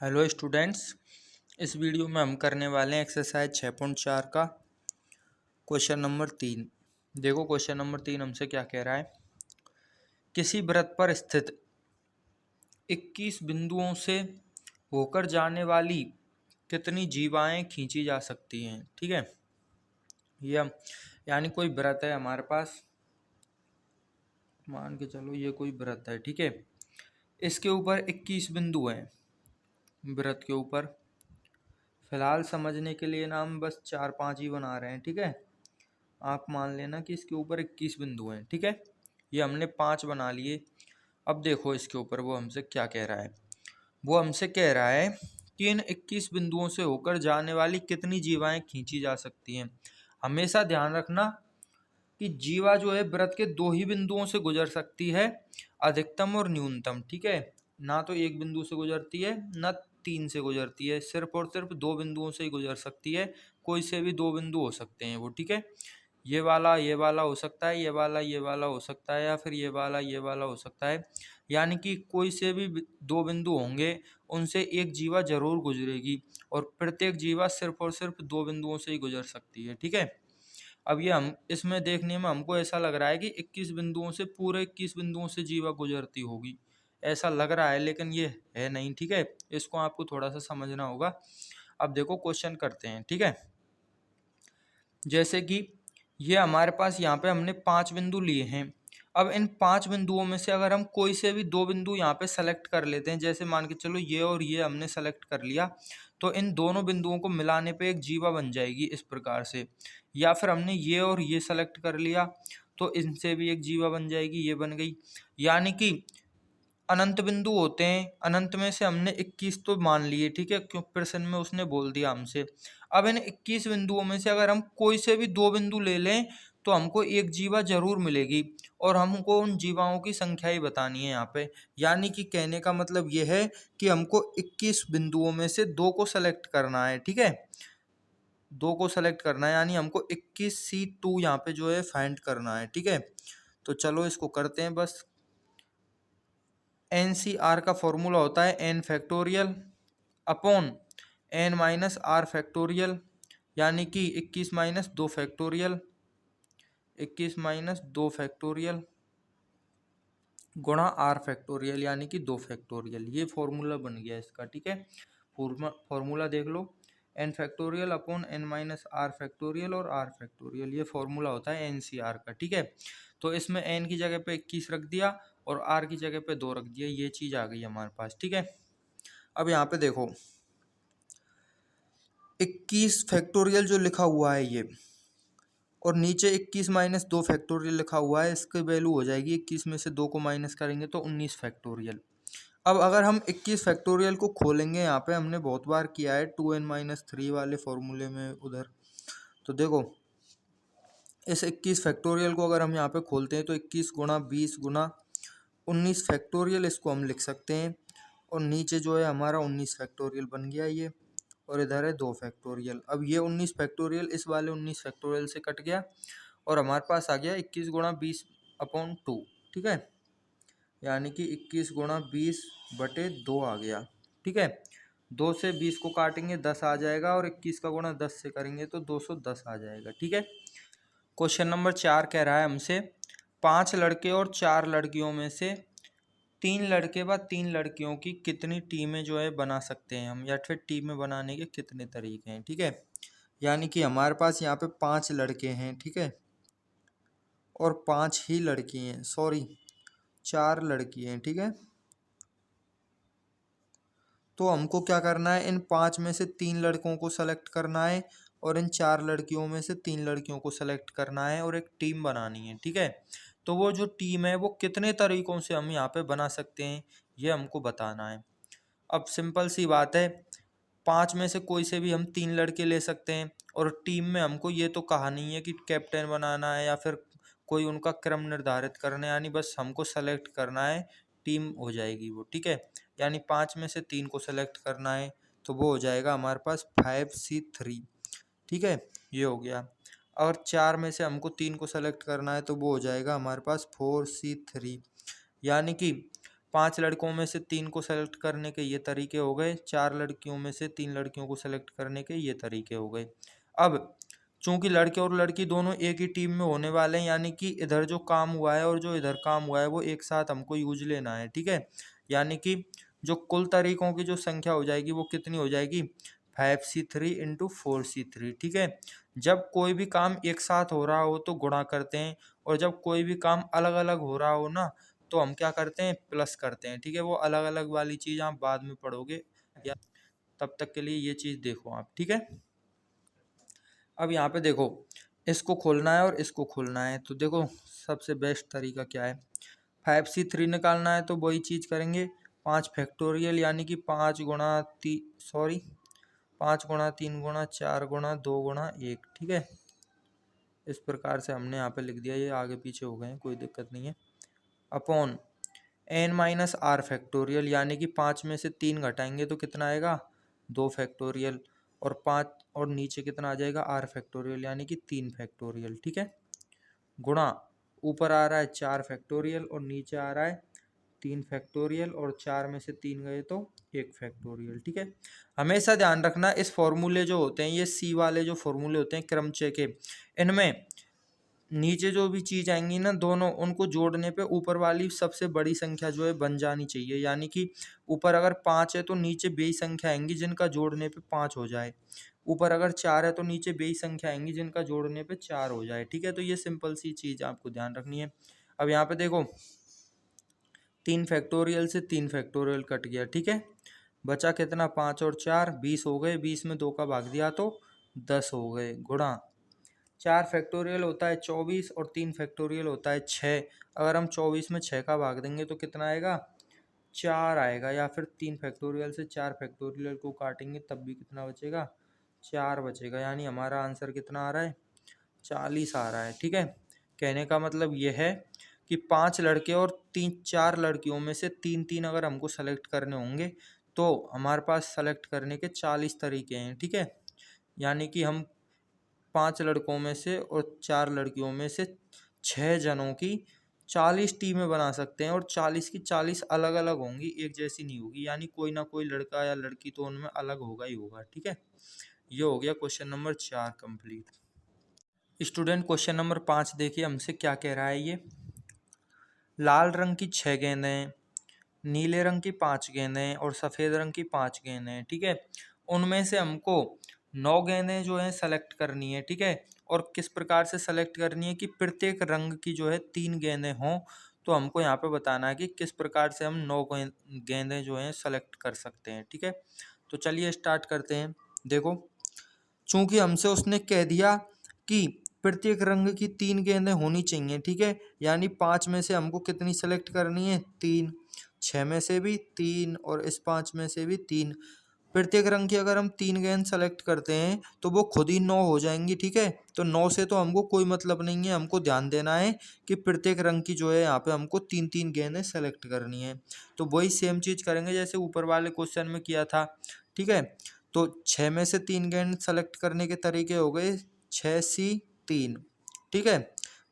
Hello students, इस video में हम करने वाले हैं एक्सरसाइज 6.4 का क्वेश्चन नंबर 3। देखो क्वेश्चन नंबर 3 हमसे क्या कह रहा है। किसी वृत्त पर स्थित 21 बिंदुओं से होकर जाने वाली कितनी जीवाएं खींची जा सकती हैं। ठीक है, ये यानी कोई वृत्त है हमारे पास, मान के चलो ये कोई वृत्त है। ठीक है, इसके ऊपर 21 बिंदु हैं वृत्त के ऊपर। फिलहाल समझने के लिए ना हम बस 4-5 ही बना रहे हैं। ठीक है, आप मान लेना कि इसके ऊपर 21 बिंदु हैं। ठीक है, ये हमने 5 बना लिए। अब देखो इसके ऊपर वो हमसे क्या कह रहा है। वो हमसे कह रहा है कि इन 21 बिंदुओं से होकर जाने वाली कितनी जीवाएं खींची जा सकती हैं। हमेशा ध्यान रखना कि जीवा जो है वृत्त के 2 ही बिंदुओं से गुजर सकती है, अधिकतम और न्यूनतम। ठीक है, ना तो एक बिंदु से गुजरती है ना 3 से गुजरती है, सिर्फ और सिर्फ 2 बिंदुओं से ही गुजर सकती है। कोई से भी 2 बिंदु हो सकते हैं वो। ठीक है, ये वाला हो सकता है, ये वाला हो सकता है, या फिर ये वाला हो सकता है। यानी कि कोई से भी 2 बिंदु होंगे, उनसे एक जीवा जरूर गुजरेगी और प्रत्येक जीवा सिर्फ और सिर्फ 2 बिंदुओं से ही गुजर सकती है। ठीक है, अब ये हम इसमें देखने में हमको ऐसा लग रहा है कि 21 बिंदुओं से, पूरे 21 बिंदुओं से जीवा गुजरती होगी, ऐसा लग रहा है, लेकिन ये है नहीं। ठीक है, इसको आपको थोड़ा सा समझना होगा। अब देखो क्वेश्चन करते हैं। ठीक है, जैसे कि ये हमारे पास यहाँ पे हमने 5 बिंदु लिए हैं। अब इन 5 बिंदुओं में से अगर हम कोई से भी 2 बिंदु यहाँ पे सेलेक्ट कर लेते हैं, जैसे मान के चलो ये और ये हमने सेलेक्ट कर लिया, तो इन दोनों बिंदुओं को मिलाने पे एक जीवा बन जाएगी इस प्रकार से। या फिर हमने ये और ये सेलेक्ट कर लिया तो इनसे भी एक जीवा बन जाएगी, ये बन गई। यानी कि अनंत बिंदु होते हैं, अनंत में से हमने 21 तो मान लिए। ठीक है, क्यों प्रश्न में उसने बोल दिया हमसे। अब इन 21 बिंदुओं में से अगर हम कोई से भी 2 बिंदु ले लें तो हमको एक जीवा जरूर मिलेगी, और हमको उन जीवाओं की संख्या ही बतानी है यहाँ पे। यानी कि कहने का मतलब यह है कि हमको 21 बिंदुओं में से 2 को सेलेक्ट करना है। ठीक है, 2 को सेलेक्ट करना है, यानी हमको 21C2 यहाँ पे जो है फाइंड करना है। ठीक है, तो चलो इसको करते हैं। बस NCR का फॉर्मूला होता है n factorial upon n minus r factorial, यानी कि 21 माइनस 2 फैक्टोरियल, 21 माइनस 2 फैक्टोरियल गुणा आर फैक्टोरियल, यानी कि 2 फैक्टोरियल। ये फॉर्मूला बन गया इसका। ठीक है, फॉर्मूला देख लो, n factorial upon n minus r factorial और आर फैक्टोरियल, ये फॉर्मूला होता है NCR का। ठीक है, तो इसमें n की जगह पे 21 रख दिया और r की जगह पे 2 रख दिया, ये चीज़ आ गई हमारे पास। ठीक है, अब यहाँ पे देखो 21 फैक्टोरियल जो लिखा हुआ है ये, और नीचे 21 माइनस 2 फैक्टोरियल लिखा हुआ है, इसकी वैल्यू हो जाएगी 21 में से 2 को माइनस करेंगे तो 19 फैक्टोरियल। अब अगर हम 21 फैक्टोरियल को खोलेंगे, यहाँ पे हमने बहुत बार किया है 2n-3 वाले फॉर्मूले में उधर, तो देखो इस 21 फैक्टोरियल को अगर हम यहाँ पे खोलते हैं तो 21 गुणा 20 गुणा 19 फैक्टोरियल इसको हम लिख सकते हैं, और नीचे जो है हमारा 19 फैक्टोरियल बन गया ये, और इधर है 2 फैक्टोरियल। अब ये 19 फैक्टोरियल इस वाले 19 फैक्टोरियल से कट गया और हमारे पास आ गया 21 गुणा 20 अपॉन 2। ठीक है, यानी कि 21 गुणा 20 बटे 2 आ गया। ठीक है, 2 से 20 को काटेंगे 10 आ जाएगा, और 21 का गुणा 10 से करेंगे तो 210 आ जाएगा। ठीक है, क्वेश्चन नंबर 4 कह रहा है हमसे 5 लड़के और 4 लड़कियों में से 3 लड़के व 3 लड़कियों की कितनी टीमें जो है बना सकते हैं हम, या फिर टीमें बनाने के कितने तरीके हैं। ठीक है, यानी कि हमारे पास यहाँ पे 5 लड़के हैं। ठीक है, और 5 ही लड़की हैं, सॉरी 4 लड़की हैं। ठीक है, तो हमको क्या करना है, इन 5 में से 3 लड़कों को सेलेक्ट करना है और इन 4 लड़कियों में से 3 लड़कियों को सेलेक्ट करना है और एक टीम बनानी है। ठीक है, तो वो जो टीम है वो कितने तरीकों से हम यहाँ पे बना सकते हैं, ये हमको बताना है। अब सिंपल सी बात है, 5 में से कोई से भी हम 3 लड़के ले सकते हैं, और टीम में हमको ये तो कहा नहीं है कि कैप्टन बनाना है या फिर कोई उनका क्रम निर्धारित करना है, यानी बस हमको सेलेक्ट करना है, टीम हो जाएगी वो। ठीक है, यानी 5 में से 3 को सेलेक्ट करना है तो वो हो जाएगा हमारे पास 5C3। ठीक है, ये हो गया। और 4 में से हमको 3 को सेलेक्ट करना है तो वो हो जाएगा हमारे पास 4C3। यानी कि 5 लड़कों में से 3 को सेलेक्ट करने के ये तरीके हो गए, 4 लड़कियों में से 3 लड़कियों को सेलेक्ट करने के ये तरीके हो गए। अब चूंकि लड़के और लड़की दोनों एक ही टीम में होने वाले हैं, यानी कि इधर जो काम हुआ है और जो इधर काम हुआ है वो एक साथ हमको यूज लेना है, ठीक है। यानी कि जो कुल तरीकों की जो संख्या हो जाएगी वो कितनी हो जाएगी, 5c3 इंटू 4c3, ठीक है। जब कोई भी काम एक साथ हो रहा हो तो गुणा करते हैं, और जब कोई भी काम अलग अलग हो रहा हो ना तो हम क्या करते हैं, प्लस करते हैं, ठीक है। वो अलग अलग वाली चीज आप बाद में पढ़ोगे, या तब तक के लिए ये चीज देखो आप, ठीक है। अब यहाँ पे देखो, इसको खोलना है और इसको खोलना है, तो देखो सबसे बेस्ट तरीका क्या है, 5c3 निकालना है तो वही चीज करेंगे, 5 फैक्टोरियल यानी कि 5 गुणा 3 गुणा 4 गुणा 2 गुणा 1, ठीक है। इस प्रकार से हमने यहाँ पे लिख दिया, ये आगे पीछे हो गए हैं, कोई दिक्कत नहीं है। Upon n minus r factorial, यानी कि 5 में से 3 घटाएंगे तो कितना आएगा, 2 फैक्टोरियल, और 5 और नीचे कितना आ जाएगा, आर फैक्टोरियल यानी कि 3 फैक्टोरियल, ठीक है। गुणा ऊपर आ रहा है 4 फैक्टोरियल और नीचे आ रहा है 3 फैक्टोरियल, और 4 में से 3 गए तो 1 फैक्टोरियल, ठीक है। हमेशा ध्यान रखना, इस फॉर्मूले जो होते हैं, ये सी वाले जो फॉर्मूले होते हैं क्रमचय के, इनमें नीचे जो भी चीज आएंगी ना दोनों, उनको जोड़ने पे ऊपर वाली सबसे बड़ी संख्या जो है बन जानी चाहिए। यानी कि ऊपर अगर 5 है तो नीचे बेई संख्या आएंगी जिनका जोड़ने पे 5 हो जाए, ऊपर अगर 4 है तो नीचे बेई संख्या आएंगी जिनका जोड़ने पे 4 हो जाए, ठीक है। तो ये सिंपल सी चीज आपको ध्यान रखनी है। अब यहाँ पे देखो 3 फैक्टोरियल से 3 फैक्टोरियल कट गया, ठीक है। बचा कितना, 5 और 4 20 हो गए, 20 में 2 का भाग दिया तो 10 हो गए, गुणा 4 फैक्टोरियल होता है 24 और 3 फैक्टोरियल होता है 6। अगर हम 24 में 6 का भाग देंगे तो कितना आएगा, 4 आएगा, या फिर 3 फैक्टोरियल से 4 फैक्टोरियल को काटेंगे तब भी कितना बचेगा, 4 बचेगा। यानी हमारा आंसर कितना आ रहा है, 40 आ रहा है, ठीक है। कहने का मतलब यह है कि 5 लड़के और 4 लड़कियों में से 3 अगर हमको सेलेक्ट करने होंगे तो हमारे पास सेलेक्ट करने के 40 तरीके हैं, ठीक है। यानी कि हम 5 लड़कों में से और 4 लड़कियों में से 6 जनों की 40 टीमें बना सकते हैं, और 40 की 40 अलग अलग होंगी, एक जैसी नहीं होगी। यानी कोई ना कोई लड़का या लड़की तो उनमें अलग होगा ही होगा, ठीक है। ये हो गया question number 4 complete. Student question number 5 देखिए हमसे क्या कह रहा है ये, लाल रंग की 6 गेंदें, नीले रंग की 5 गेंदें और सफ़ेद रंग की 5 गेंदें, ठीक है। उनमें से हमको 9 गेंदें जो है सेलेक्ट करनी है, ठीक है। और किस प्रकार से सेलेक्ट करनी है कि प्रत्येक रंग की जो है 3 गेंदें हों, तो हमको यहाँ पे बताना है कि किस प्रकार से हम 9 गेंदें जो हैं सेलेक्ट कर सकते हैं, ठीक है। तो चलिए स्टार्ट करते हैं। देखो चूंकि हमसे उसने कह दिया कि प्रत्येक रंग की 3 गेंदें होनी चाहिए, ठीक है। यानी 5 में से हमको कितनी सेलेक्ट करनी है, 3, 6 में से भी 3 और इस 5 में से भी 3। प्रत्येक रंग की अगर हम 3 गेंद सेलेक्ट करते हैं तो वो खुद ही 9 हो जाएंगी, ठीक है। तो 9 से तो हमको कोई मतलब नहीं है, हमको ध्यान देना है कि प्रत्येक रंग की जो है यहाँ पे हमको 3 गेंदें सेलेक्ट करनी है। तो वही सेम चीज करेंगे जैसे ऊपर वाले क्वेश्चन में किया था, ठीक है। तो 6 में से 3 गेंद सेलेक्ट करने के तरीके हो गए 6C3, ठीक है।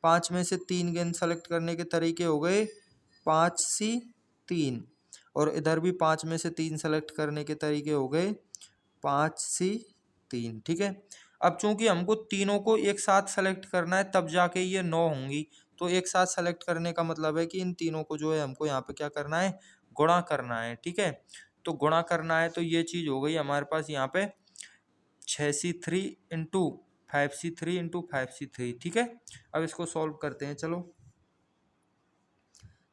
5 में से 3 गेंद सेलेक्ट करने के तरीके हो गए 5C3, और इधर भी 5 में से 3 सेलेक्ट करने के तरीके हो गए 5C3, ठीक है। अब चूंकि हमको तीनों को एक साथ सेलेक्ट करना है तब जाके ये 9 होंगी, तो एक साथ सेलेक्ट करने का मतलब है कि इन तीनों को जो है हमको यहाँ पे क्या करना है, गुणा करना है, ठीक है। तो गुणा करना है तो ये चीज हो गई हमारे पास यहाँ पे 6C3 into 5C3 into 5C3, ठीक है। अब इसको सॉल्व करते हैं, चलो।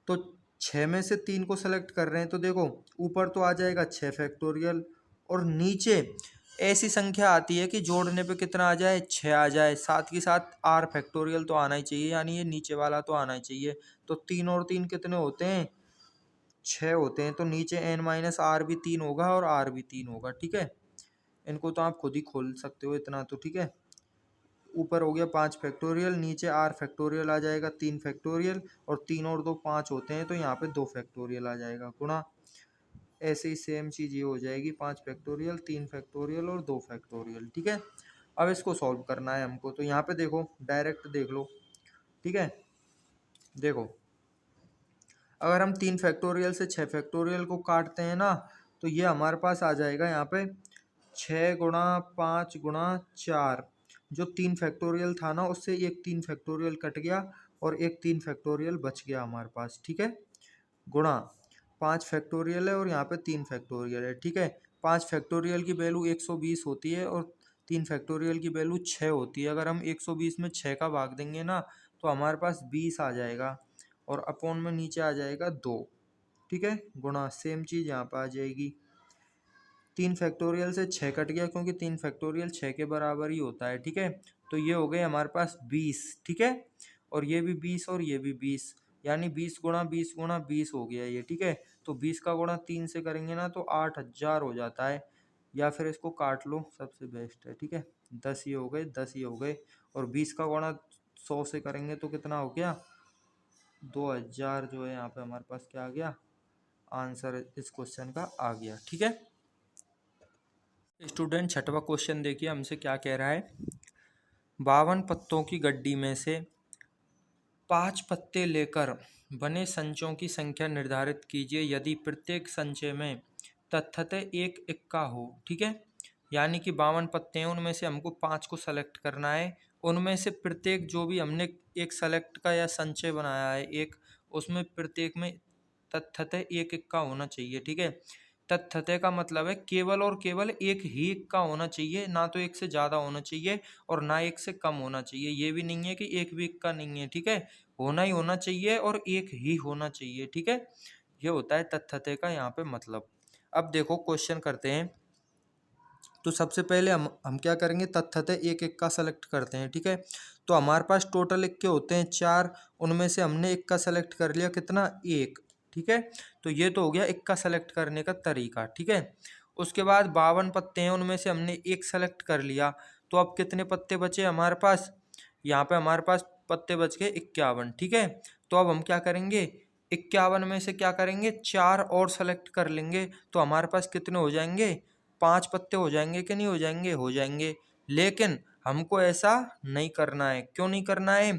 तो 6 में से 3 को सेलेक्ट कर रहे हैं तो देखो ऊपर तो आ जाएगा 6 फैक्टोरियल, और नीचे ऐसी संख्या आती है कि जोड़ने पे कितना आ जाए, 6 आ जाए, साथ ही साथ आर फैक्टोरियल तो आना ही चाहिए, यानी ये नीचे वाला तो आना ही चाहिए। तो 3 और 3 कितने होते हैं, 6 होते हैं। तो नीचे n माइनस आर भी 3 होगा और आर भी 3 होगा, ठीक है। इनको तो आप खुद ही खोल सकते हो इतना तो, ठीक है। ऊपर हो गया 5 फैक्टोरियल, नीचे आर फैक्टोरियल आ जाएगा 3 फैक्टोरियल, और 3 और 2 5 होते हैं तो यहाँ पे 2 फैक्टोरियल आ जाएगा, गुणा ऐसे ही सेम चीज ये हो जाएगी 5 फैक्टोरियल, 3 फैक्टोरियल और 2 फैक्टोरियल, ठीक है। अब इसको सॉल्व करना है हमको, तो यहाँ पे देखो डायरेक्ट देख लो, ठीक है। देखो अगर हम 3 फैक्टोरियल से 6 फैक्टोरियल को काटते हैं ना, तो ये हमारे पास आ जाएगा यहाँ पे 6 गुणा 5 गुणा 4। जो 3 फैक्टोरियल था ना, उससे एक 3 फैक्टोरियल कट गया और एक 3 फैक्टोरियल बच गया हमारे पास, ठीक है। गुणा 5 फैक्टोरियल है और यहाँ पे 3 फैक्टोरियल है, ठीक है। 5 फैक्टोरियल की वैल्यू 120 होती है और 3 फैक्टोरियल की वैल्यू 6 होती है। अगर हम 120 में 6 का भाग देंगे ना, तो हमारे पास 20 आ जाएगा और अपॉन में नीचे आ जाएगा 2, ठीक है। गुणा सेम चीज़ यहाँ पर आ जाएगी। 3 फैक्टोरियल से 6 कट गया क्योंकि 3 फैक्टोरियल 6 के बराबर ही होता है, ठीक है। तो ये हो गए हमारे पास 20, ठीक है। और ये भी 20 और ये भी 20, यानी 20 गुणा 20 गुणा 20 हो गया ये, ठीक है। तो 20 का गुणा 3 से करेंगे ना तो 8000 हो जाता है, या फिर इसको काट लो, सबसे बेस्ट है, ठीक है। 10 ये हो गए, 10 ये हो गए, और 20 का गुणा 100 से करेंगे तो कितना हो गया, 2000 जो है यहाँ पे हमारे पास क्या आ गया, आंसर इस क्वेश्चन का आ गया, ठीक है। स्टूडेंट छठवां क्वेश्चन देखिए हमसे क्या कह रहा है। 52 पत्तों की गड्डी में से 5 पत्ते लेकर बने संचों की संख्या निर्धारित कीजिए यदि प्रत्येक संचय में तथ्यतः एक इक्का हो, ठीक है। यानी कि 52 पत्ते हैं, उनमें से हमको 5 को सेलेक्ट करना है। उनमें से प्रत्येक जो भी हमने एक सेलेक्ट का या संचय बनाया है एक, उसमें प्रत्येक में तथ्यतः एक इक्का होना चाहिए, ठीक है। तथ्यतः का मतलब है केवल और केवल एक ही इक्का होना चाहिए, ना तो एक से ज़्यादा होना चाहिए और ना एक से कम होना चाहिए। ये भी नहीं है कि एक भी इक्का नहीं है, ठीक है। होना ही होना चाहिए और एक ही होना चाहिए, ठीक है। ये होता है तथ्यतः का यहाँ पे मतलब। अब देखो क्वेश्चन करते हैं। तो सबसे पहले हम क्या करेंगे, तथ्यतः एक इक्का सेलेक्ट करते हैं, ठीक है। तो हमारे पास टोटल इक्के होते हैं 4, उनमें से हमने इक्का सेलेक्ट कर लिया, कितना, 1, ठीक है। तो ये तो हो गया इक्का सेलेक्ट करने का तरीका, ठीक है। उसके बाद 52 पत्ते हैं, उनमें से हमने एक सेलेक्ट कर लिया, तो अब कितने पत्ते बचे हमारे पास, यहाँ पे हमारे पास पत्ते बच गए 51, ठीक है। तो अब हम क्या करेंगे, 51 में से क्या करेंगे, 4 और सेलेक्ट कर लेंगे, तो हमारे पास कितने हो जाएंगे, 5 पत्ते हो जाएंगे कि नहीं हो जाएंगे, हो जाएंगे। लेकिन हमको ऐसा नहीं करना है। क्यों नहीं करना है,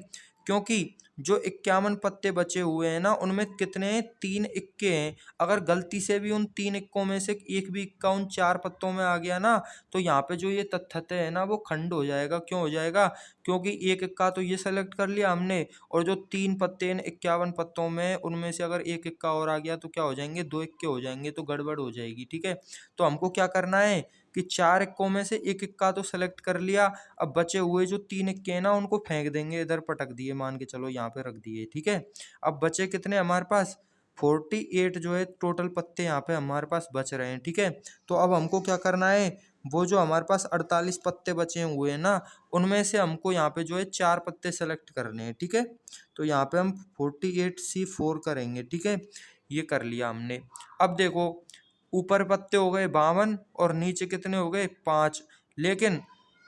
क्योंकि जो 51 पत्ते बचे हुए हैं ना, उनमें कितने हैं, 3 इक्के हैं। अगर गलती से भी उन 3 इक्कों में से एक भी इक्का उन 4 पत्तों में आ गया ना, तो यहाँ पे जो ये तथ्यतः है ना, वो खंड हो जाएगा। क्यों हो जाएगा, क्योंकि एक इक्का तो ये सेलेक्ट कर लिया हमने, और जो 3 पत्ते इन 51 पत्तों में, उनमें से अगर एक इक्का और आ गया तो क्या हो जाएंगे, 2 इक्के हो जाएंगे, तो गड़बड़ हो जाएगी, ठीक है। तो हमको क्या करना है कि 4 इक्कों में से एक इक्का तो सेलेक्ट कर लिया, अब बचे हुए जो 3 इक्के हैं ना, उनको फेंक देंगे, इधर पटक दिए, मान के चलो यहाँ पे रख दिए, ठीक है। अब बचे कितने हमारे पास, 48 जो है टोटल पत्ते यहाँ पे हमारे पास बच रहे हैं, ठीक है। तो अब हमको क्या करना है, वो जो हमारे पास 48 पत्ते बचे हुए हैं ना, उनमें से हमको यहाँ पे जो है 4 पत्ते सेलेक्ट करने हैं, ठीक है। तो यहाँ पे हम 48C4 करेंगे, ठीक है। ये कर लिया हमने। अब देखो ऊपर पत्ते हो गए 52 और नीचे कितने हो गए, 5। लेकिन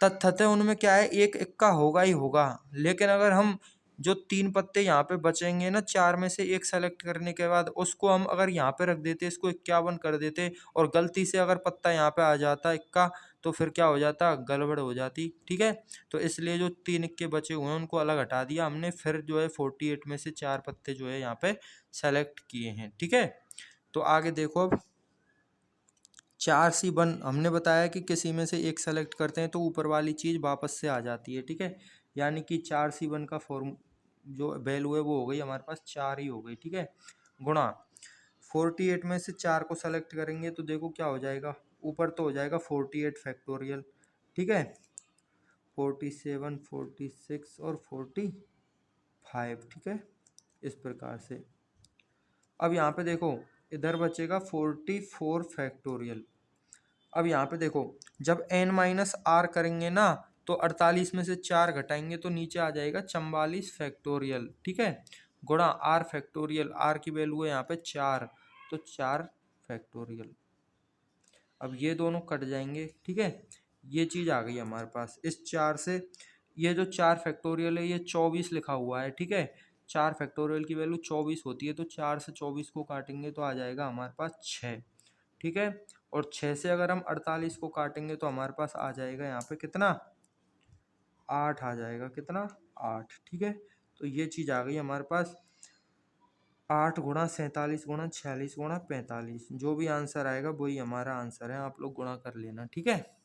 तथ्यतः उनमें क्या है, एक इक्का होगा ही होगा। लेकिन अगर हम जो 3 पत्ते यहाँ पे बचेंगे ना, 4 में से एक सेलेक्ट करने के बाद, उसको हम अगर यहाँ पे रख देते, इसको 51 कर देते, और गलती से अगर पत्ता यहाँ पे आ जाता इक्का, तो फिर क्या हो जाता, गड़बड़ हो जाती, ठीक है। तो इसलिए जो 3 इक्के बचे हुए हैं उनको अलग हटा दिया हमने, फिर जो है 48 में से 4 पत्ते जो है यहाँ पे सेलेक्ट किए हैं, ठीक है। तो आगे देखो, अब 4C1 हमने बताया कि किसी में से एक सेलेक्ट करते हैं तो ऊपर वाली चीज़ वापस से आ जाती है, ठीक है। यानी कि 4C1 का फॉर्म जो वैल्यू है वो हो गई हमारे पास 4 ही हो गई, ठीक है। गुणा 48 में से 4 को सेलेक्ट करेंगे तो देखो क्या हो जाएगा, ऊपर तो हो जाएगा 48 फैक्टोरियल, ठीक है। 47, 46 और 45, ठीक है, इस प्रकार से। अब यहाँ पे देखो इधर बचेगा 44 फैक्टोरियल। अब यहाँ पे देखो जब n-r करेंगे ना, तो 48 में से 4 घटाएंगे तो नीचे आ जाएगा 44 फैक्टोरियल, ठीक है। गुणा r फैक्टोरियल, r की वैल्यू है यहाँ पे 4, तो 4 फैक्टोरियल। अब ये दोनों कट जाएंगे, ठीक है। ये चीज़ आ गई हमारे पास। इस 4 से ये जो 4 फैक्टोरियल है ये 24 लिखा हुआ है, ठीक है। 4 फैक्टोरियल की वैल्यू 24 होती है, तो 4 से 24 को काटेंगे तो आ जाएगा हमारे पास 6, ठीक है। और 6 से अगर हम 48 को काटेंगे तो हमारे पास आ जाएगा यहाँ पे कितना, 8 आ जाएगा, कितना, 8, ठीक है। तो ये चीज़ आ गई हमारे पास 8 × 47 × 45, जो भी आंसर आएगा वही हमारा आंसर है, आप लोग गुणा कर लेना, ठीक है।